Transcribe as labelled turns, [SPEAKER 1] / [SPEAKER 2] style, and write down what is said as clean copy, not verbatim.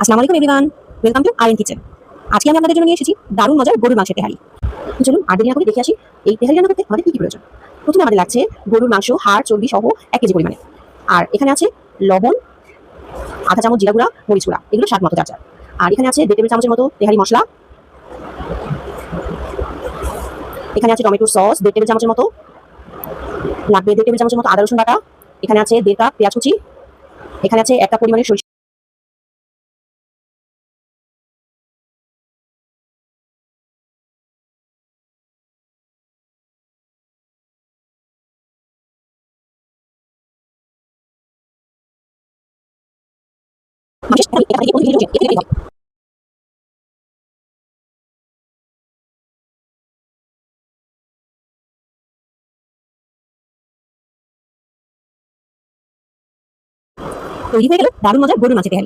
[SPEAKER 1] আসসালামু আলাইকুম everyone, welcome to R kitchen. আজকে আমি আপনাদের জন্য নিয়ে এসেছি দারুণ মজার গরুর মাংসের তেহারি। চলুন আর দেরি না করে দেখে আসি এই তেহারি রান্না করতে আমাদের কি কি প্রয়োজন। প্রথমে আমাদের লাগছে গরুর মাংস, হাড়, চর্বি সহ 1 কেজি পরিমাণে। আর এখানে আছে লবণ, আধা চামচ জিরা গুঁড়া, মরিচ গুঁড়া, এগুলো স্বাদ মতো যা যা। আর এখানে আছে 1.5 টেবিল চামচের মতো তেহারি মশলা। এখানে আছে টমেটোর সস 1.5 টেবিল চামচের মতো, লাগবে 1.5 টেবিল চামচের মতো আদা রসুন বাটা। এখানে আছে 1.5 কাপ পেঁয়াজ কুচি। এখানে আছে 1 কাপ পরিমাণে সরিষা তৈরি হয়ে গেল দারুণ মজার গরুর মাংসের তেহারি।